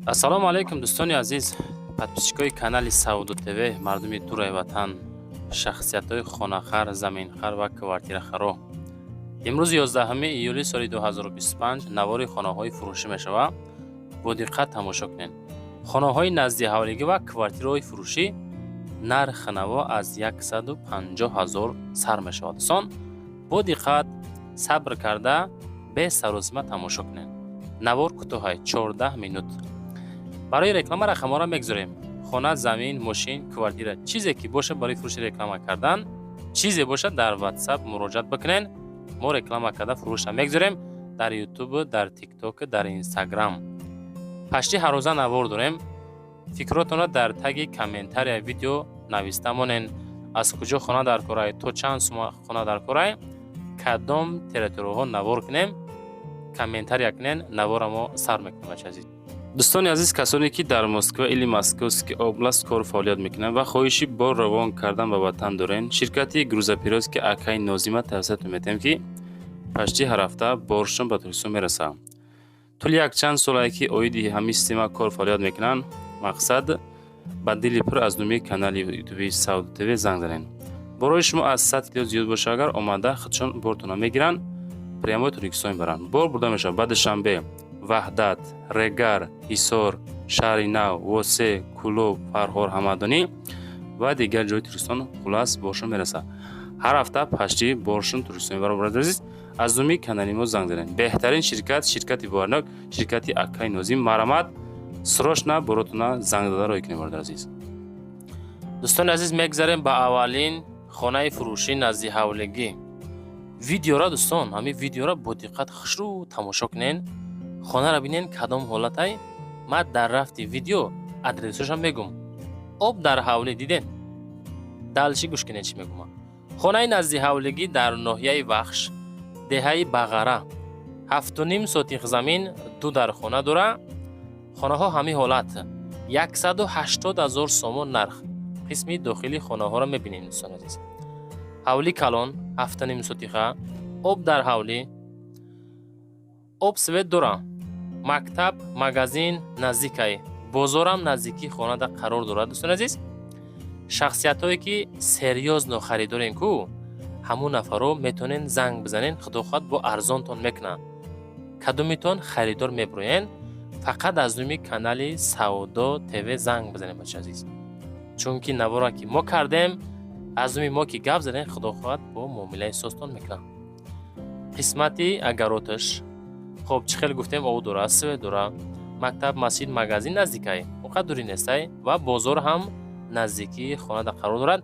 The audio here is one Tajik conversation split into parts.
ассалому алайкум дӯстони азиз, подписчикои канали Сауду ТВ, мардуми дурай ватан, шахсиятҳои хонахар, заминхар ва квартирахаро. имрӯз 11 июли соли 2025 навори хонаҳои фурӯшӣ мешавад. бо диққат тамошо кунед. хонаҳои назди ҳавлигӣ ва квартираҳои фурӯшӣ нархи наво аз 150 000 сар мешавад. дӯстон, бо диққат сабр карда бе саросима тамошо кунед. навор кӯтоҳай 14 минут. барои реклама рақамҳоро мегзорем. хона, замин, мошин, квартира, чизе ки боша барои фурӯши реклама кардан, чизе боша дар WhatsApp муроҷиат бикунед. мо реклама карда фурӯша мегзорем дар YouTube, дар TikTok, дар Instagram. пашти ҳаррӯза навор дорем. фикротонро дар таги комментария видео нависта монен. аз куҷо хона дар корай, то чанд сума хона дар корай, кадом территорияҳо навор кунем, комментария кунен, наворамо сар мекунем. азиз дӯстони азиз, касоне ки дар Москва или Московский област кор фаъолият мекунанд ва хоҳиши бор равон кардан ба ватан дорен, ширкати грузопирёзки Акай Нозима тавсият метем ки пашти ҳар ҳафта боршон ба Туркистон мерасад. тӯли якчанд солае ки оиди ҳамин система кор фаъолият мекунанд. мақсад ба дили пур аз номи канали ютуби Сауду ТВ занг занед. борои шумо аз 100 кило зиёд боша агар омада худшон бортона мегиранд, прямои Туркистон баранд. бор бурда мешавад ба Душанбе, Ваҳдат, Регар, Ҳисор, Шаҳри Нав, Восе, Кӯлоб, Фарҳор Ҳамадонӣ ва дигар ҷои Туркистон хулас боршон мерасад. ҳар ҳафта пашти боршон Туркистон баробар азиз, аз номи канали мо занг занед. беҳтарин ширкат, ширкати боварнок, ширкати Акай Нозим марамат, срочно боротона занг дада роҳӣ кунед бародар азиз. дӯстони азиз, мегзарем ба аввалин хонаи фурӯшӣ назди ҳавлигӣ. видеора дӯстон, ҳамин видеора бо диққат хушрӯ тамошо кунед. хонара бинен кадом ҳолатай. ман дар рафти видео адресашам мегум. об дар ҳавлӣ диден? далчи гӯш кунед чӣ мегумам. хонаи назди ҳавлигӣ дар ноҳияи Вахш, деҳаи Бағара, 7.5 сотих замин, 2 дар хона дора. хонаҳо ҳамин ҳолат 180 000 сомон нарх. қисми дохили хонаҳоро мебинем дӯстон азиз. ҳавли калон 7.5 сотиха, об дар ҳавлӣ, об свет дора. мактаб, магазин наздикай, бозорам наздики хонада қарор дорад дӯстон азиз. шахсиятҳое ки серьёзно харидорен ку, ҳамун нафаро метонен занг бизанен, худохоҳад бо арзонтон мекунанд. кадомитон харидор мебироен, фақат аз номи канали Сауду ТВ занг бизанем бача азиз. чунки навора ки мо кардем, аз номи мо ки гап занен, худохоҳад бо муомилаи состон мекунанд. қисмати агароташ, хоб чӣ хел гуфтем, ов дора, свет дора. мактаб, масҷид, магазин наздикай, оқа дури нестай ва бозор ҳам наздики хонада қарор дорад.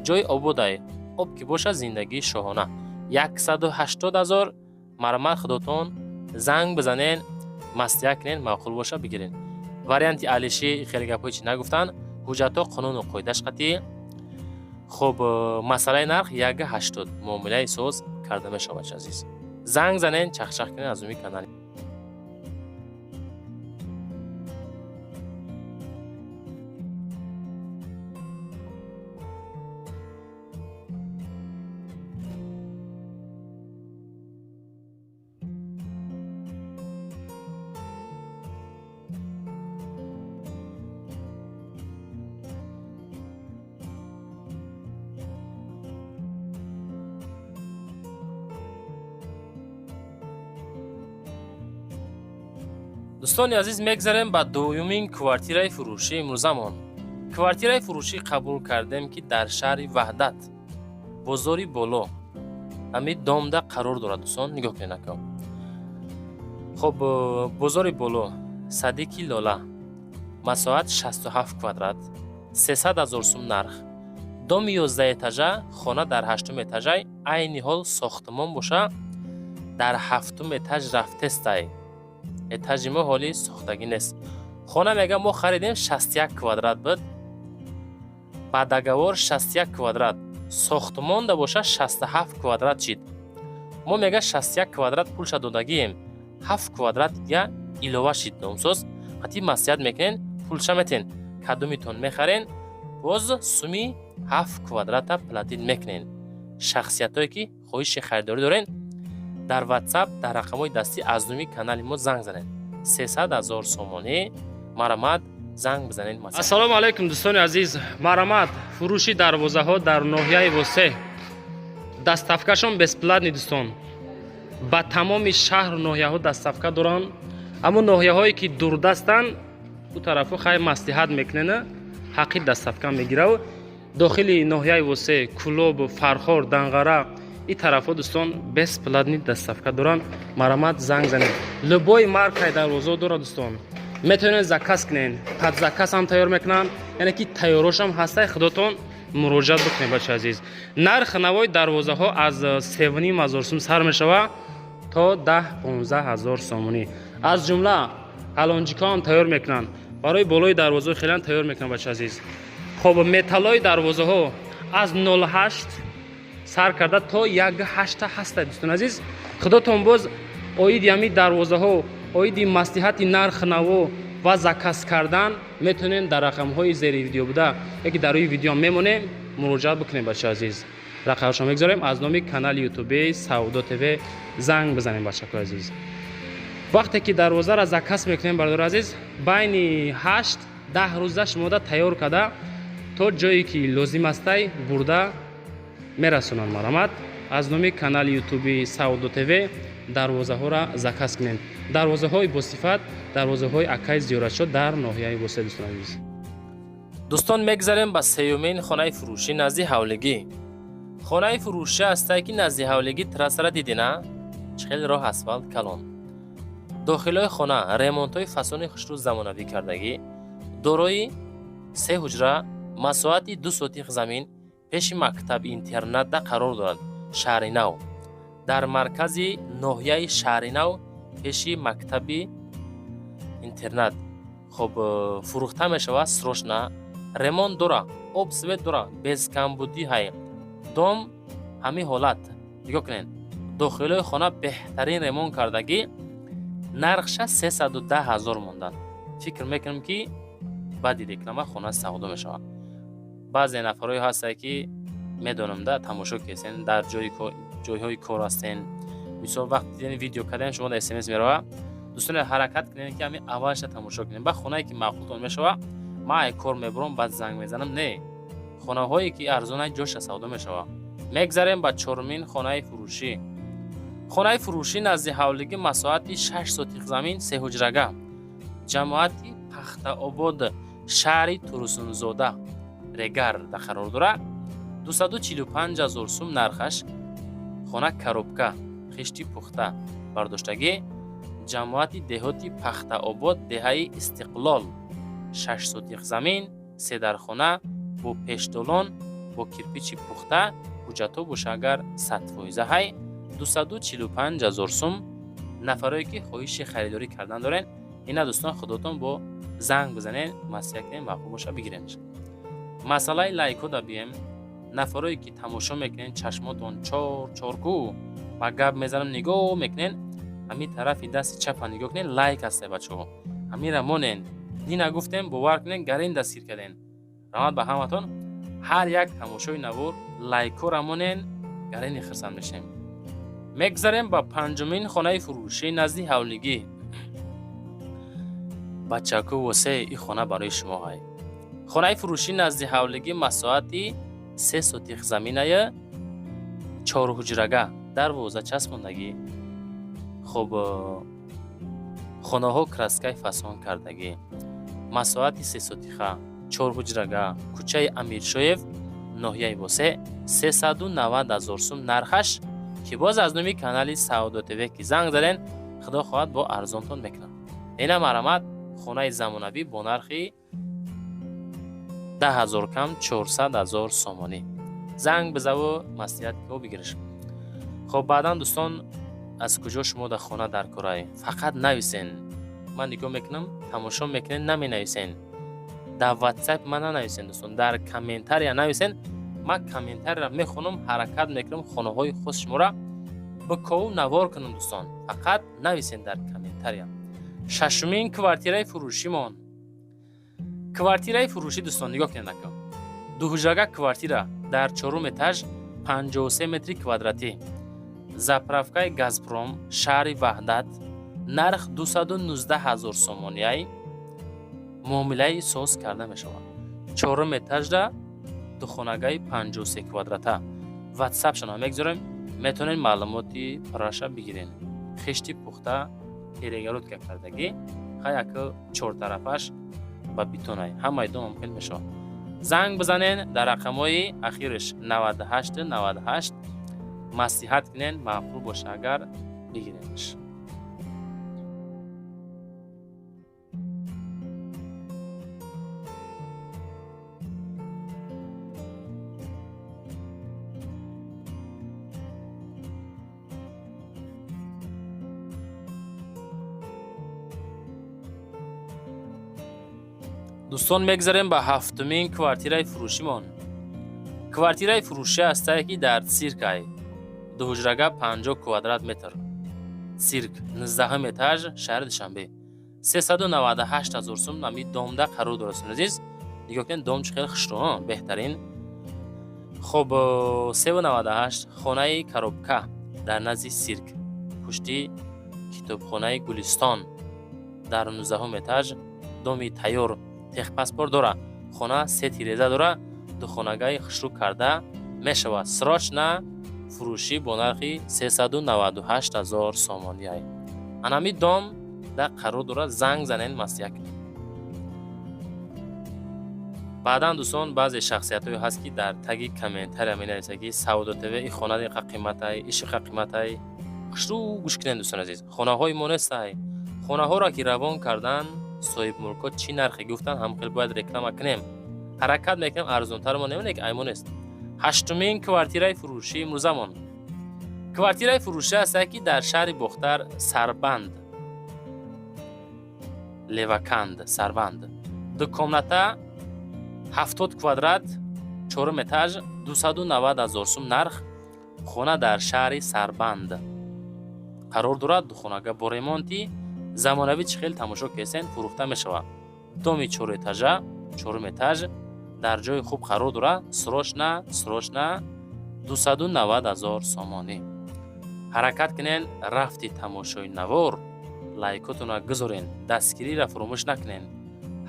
ҷои ободай, об ки боша зиндагии шоҳона. 180 000 марамат худотон занг бизанен, маслиҳат кунен, маъқул боша бигирен. варианти алиши хеле гапҳои чӣ нагуфтан, ҳуҷҷатҳо қонуну қоидаш қатъӣ. хоб масъалаи нарх 1.80 муомилаи соз карда мешавад азиз. занг занен, чахчах кунен аз номи канали. дӯстони азиз, мегзарем ба дуюмин квартираи фурӯшӣ имрӯзамон. квартираи фурӯшӣ қабул кардем ки дар шаҳри Ваҳдат, бозори боло, ҳамин домда қарор дорад. дӯстон, нигоҳ кунед акам. хоб бозори боло, Садиқи Лола, масоҳат 67 квадрат, 300 000 сум нарх. доми 11 этажа, хона дар 8 этажай, айни ҳол сохтмон боша, дар 7 этаж рафтестай. этажи мо ҳоли сохтагӣ нест. хона мега мо харидем 61 квадрат буд. ба договор 61 квадрат. сохтмонда боша 67 квадрат чид. мо мега 61 квадрат пулша додагием. 7 квадрат дига илова шид номсоз. қатъи маслиҳат мекунен, пулша метен. кадомитон мехарен, боз суми 7 квадрата платин мекунен. шахсиятҳое ки хоҳиши харидорӣ дорен, дар WhatsApp дар рақамҳои дастӣ аз номи канали мо занг занед. 300,000 сомонӣ. марамад занг бизанед. Ассалому алайкум дӯстони азиз. марамад фурӯши дарвозаҳо дар ноҳияи Восе. дастафкашон бесплатни дӯстон. ба тамоми шаҳр ноҳияҳо дастафка доранд. аммо ноҳияҳое ки дурдастанд у тарафо хай маслиҳат мекунена ҳаққи дастафка мегирав. дохили ноҳияи Восе, Кулоб, Фархор, Данғара и тарафо дӯстон бесплатни дастафка доранд. марамад занг занед. любой маркаи дарвозаҳо дора дӯстон. метавонед заказ кунед. пад заказ ҳам тайёр мекунанд. яъне ки тайёрошам ҳастай худотон муроҷиат бикунед бачаи азиз. нарх навои дарвозаҳо аз 3,500 сум сар мешавад то 10-15,000 сомонӣ. аз ҷумла алонҷикаам тайёр мекунанд. барои болои дарвозаҳо хелан тайёр мекунанд бачаи азиз. хоб металлои дарвозаҳо аз 0,8 сар карда то 1,8 ҳастад дӯстон азиз. худотон боз оиди ҳами дарвозаҳо, оиди маслиҳати нарх наво ва заказ кардан метавонем дар рақамҳои зери видео буда яки дар рӯи видео мемонем муроҷиат бикунем бачаи азиз. рақамашон мегзорем аз номи канали ютубии Саудо ТВ занг бизанем бачакои азиз. вақте ки дарвозаро заказ мекунем бардори азиз, байни 8-10 рӯза шумода тайёр карда то ҷое ки лозим астай бурда мерасонанд. марамад аз номи канали ютубии Саудо ТВ дарвозаҳоро заказ кунем. дарвозаҳои босифат, дарвозаҳои Акай зиёратшо дар ноҳияи Восе дӯстон азиз. дӯстон мегзарем ба сеюмин хонаи фурӯшӣ назди ҳавлигӣ. хонаи фурӯшӣ астае ки назди ҳавлигӣ трасара дидина чхел роҳ асфалт калон. дохилои хона ремонтҳои фасони хушрӯ замонавӣ кардагӣ. дорои 3 ҳуҷра, масоҳати 2 сотих замин пеши мактаби интернатда қарор дорад. шаҳри нав дар маркази ноҳияи шаҳри нав пеши мактаби интернат. хоб фурӯхта мешавад срочна. ремонт дора, об свет дора, безкамбудӣ ҳай. дом ҳамин ҳолат. нигоҳ кунед. дохилои хона беҳтарин ремонт кардагӣ. нархша 310,000 мондан. фикр мекунам ки баъди реклама хона савдо мешавад. баъзе нафарҳое ҳастанд ки медонамда тамошо кесен дар ҷойҳои кор ҳастен. мисол вақти диден видео кардан шумо дар смс мерава. дӯстон ҳаракат кунед ки ҳамин аввалша тамошо кунед. ба хонае ки маъқултон мешавад ма ай кор мебурам баъд занг мезанам. не, хонаҳое ки арзонай ҷоша савдо мешавад. мегзарем ба чорумин хонаи фурӯшӣ. хонаи фурӯшӣ назди ҳавлигӣ масоҳати 6 сотих замин 3 ҳуҷрага. ҷамоати Пахтаобод, шаҳри Турсунзода, Регарда қарор дорад. 245,000 сум нархаш. хона коробка, хишти пухта, бардоштагӣ. ҷамоати деҳоти Пахтаобод, деҳаи Истиқлол, 6 сотих замин, 3 дархона бо пештолон, бо кирпичи пухта, ҳуҷҷатҳо бошагар 100% ҳай. 245,000 сум. нафарое ки хоҳиши харидорӣ кардан дорен, ина дӯстон худотон бо занг бизанед, маслиҳат кунед, мақбул боша бигирем. масъалаи лайко да бием. нафарое ки тамошо мекунен чашмотон чорку ва гап мезанам нигоҳ мекунен, ҳамин тарафи дасти чапа нигоҳ кунен, лайк ҳастай бачаҳо. ҳаминра монен. нина гуфтем бовар кунен, гарин дастгир карден. раҳмат ба ҳаматон. ҳар як тамошои навор лайкора монен, гарини хирсан мешем. мегзарем ба панҷумин хонаи фурӯшӣ назди ҳавлигӣ. бачаку Восе, и хона барои шумо ҳай. хонаи фурӯшӣ назди ҳавлигӣ масоҳати 3 сотих заминае 4 ҳуҷрага. дарвоза часпондагӣ. хоб хонаҳо краскаи фасон кардагӣ. масоҳати 3 сотиха 4 ҳуҷрага. кӯчаи Амиршоев, ноҳияи Восе. 390,000 сум нархаш. ки боз аз номи канали Саудо ТВ ки занг заден, худо хоҳад бо арзонтон мекунад. ина марамад хонаи замонавӣ бо нархи 10,000 кам 400,000 сомонӣ. занг бизаву маслиҳат ки бигириш. хоб баъдан дӯстон аз куҷо шумо дар хона дар корай? фақат нависен. ман нигоҳ мекунам, тамошо мекунед, наменависен. дар WhatsApp ман нанависен дӯстон, дар комментария нависен. ман комментария мехонам, ҳаракат мекунам хонаҳои худ шуморо бикоvu навор кунам дӯстон. фақат нависен дар комментария. шашумин квартираи фурӯшимон. квартираи фурӯшӣ дӯстон нигоҳ кунед ака. 2 ҳуҷрага квартира дар 4 этаж, 53 метри квадратӣ. заправкаи Газпром, шаҳри Ваҳдат, нарх 219,000 сомонияи муомилаи соз карда мешавад. чорум этажда духонагаи 53 квадрата. ватсапшона мегзорем, метонен маълумоти раша бигирен. хишти пухта перегородка кардагӣ хаяку чортарафаш ба битонай ҳамаи ду мумкин мешавад. занг бизанен дар рақамҳои ахираш 98 маслиҳат кунен, маъқул боша агар бигиренш. дӯстон, мегзарем ба ҳафтумин квартираи фурӯшимон. квартираи фурӯшӣ ҳастае ки дар циркай дуҳуҷрага 50 квадрат метр. цирк 19 этаж, шаҳри Душанбе. 398,000 сум нами домда қарор дорад. азиз, нигоҳ кунед дом чӣ хел хушрӯ, беҳтарин. хоб 398 хонаи коробка дар назди цирк, пушти китобхонаи Гулистон дар 19 этаж, доми тайёр, техпаспорт дора, хона се тиреза дора, духонагаи хушрӯ карда мешавад. срочна фурӯшӣ бо нархи 398,000 сомонияй. анами дом да қарор дора, занг занен маслиҳат кунед. баъдан дӯстон, баъзе шахсиятҳое ҳаст ки дар таги комментария менависад ки Саудо ТВ и хона қа қиматай, иши қа қиматай. хушрӯ гӯш кунед дӯстон азиз, хонаҳои мо нестай. хонаҳоро ки равон кардан соҳибмулко чӣ нархе гуфтан, ҳамхел бояд реклама кунем. ҳаракат мекунем арзонтар мо намеоне ки аймон аст. ҳаштумин квартираи фурӯшӣ имрӯзамон. квартираи фурӯшӣ ҳастае ки дар шаҳри Бохтар, Сарбанд, Леваканд, Сарбанд. ду комната 70 квадрат, 4 этаж, 290,000 сум нарх. хона дар шаҳри Сарбанд қарор дорад. духонага бо ремонти замонавӣ чӣ хел тамошо кесен фурӯхта мешавад. доми 4 этажа, 4 этаж дар ҷои хуб қарор дорад. срочна 290,000 сомонӣ. ҳаракат кунен, рафти тамошои навор, лайкотона гузорен, дастгириро фуромӯш накунен.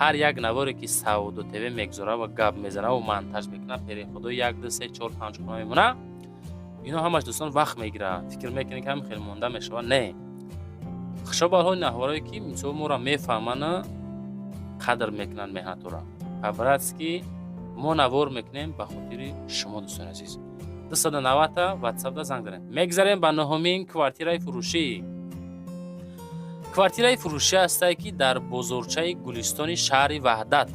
ҳар як наворе ки Саудо ТВ мегзора ва гап мезана ва монтаж мекуна, переходо 1 2 3 4 5 хона мемона. ино ҳамаш дӯстон вақт мегира. фикр мекунед ки ҳам хел монда мешавад. не, хушобалҳои наҳворое ки мисол моро мефаҳманд, қадр мекунанд меҳнатора. пабратски мо навор мекунем ба хотири шумо дӯстони азиз. 290 ватсапда занг занед. мегзарем ба нуҳумин квартираи фурӯшӣ. квартираи фурӯшӣ ҳастае ки дар бозорчаи Гулистони шаҳри Ваҳдат.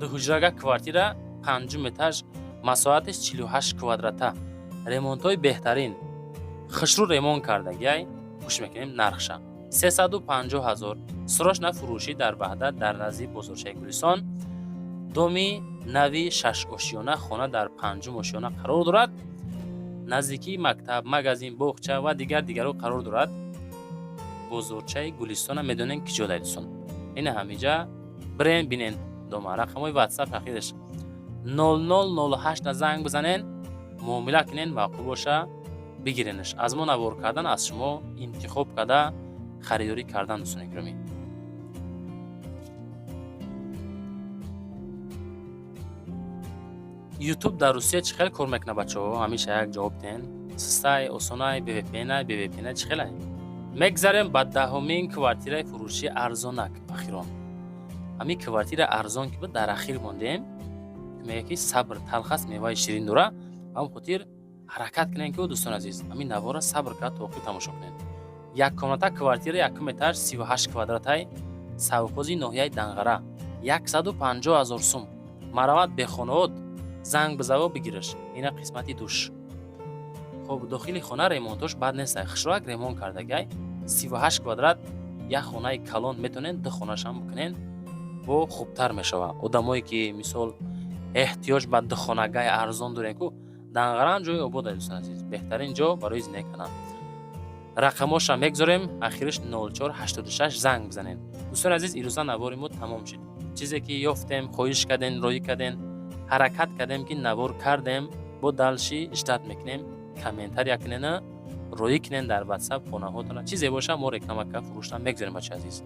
дуҳуҷрага квартира 5 этаж, масоҳатиш 48 квадрата. ремонтҳои беҳтарин, хушрӯ ремонт кардагиай, гӯш мекунем нархша 350,000. срочна фурӯшӣ дар Ваҳдат дар назди бозорчаи Гулистон. доми нави 6 ошёна, хона дар 5 ошёна қарор дорад. наздикии мактаб, магазин, боғча ва дигаро қарор дорад. бозорчаи Гулистона медонен ки ҷо дайдусон. ина ҳамиҷа бирен бинен дома. рақамҳои ватсап ахираш 0008 занг бизанен, муомила кунен, маъқул боша бигиренаш. аз мо навор кардан аз шумо интихоб карда харидорӣ кардан дӯстони гиромӣ. ютуб дар Русия чӣ хел кор мекунад бачаҳо? ҳамиша як ҷавоб ден. систай, осонай, BVPN чӣ хелай? мегзарем ба 10-умин квартираи фурӯшӣ арзонак. ахирон ҳамин квартира арзон ки дар ахир мондем, мега ки сабр талхас меваи ширин дора. ҳам хотир ҳаракат кунен ки дӯстон азиз, ҳамин навора сабр кард то охир тамошо кунед. як комната квартира 1 этаж, 38 квадратай, савхози ноҳияи Данғара, 150,000 сум. маравад бехонаот, занг бизаво бигираш. ина қисмати душ. хоб дохили хона ремонтош бад нестай. хушрак ремонт кардагай, 38 квадрат, як хонаи калон метонен, ду хонашам бикунен, бо хубтар мешава. одамое ки мисол эҳтиёҷ ба ду хонагай арзон дорен ку, Данғаран ҷои обод аст дӯстон азиз. беҳтарин ҷо барои зиндагӣ кардан. рақамоша мегзорем, ахираш 0486 занг бизанен. дӯстон азиз, ирӯза навори мо тамом шид. чизе ки ёфтем, хоҳиш кардем, роӣ кардем, ҳаракат кардем ки навор кардем, бо далши иштат мекунем. комментария кунена, روی کنین در واتساپ خونه هاتون چیزی باشه ما رکلام که فروشتن میگذاریم بچه عزیز.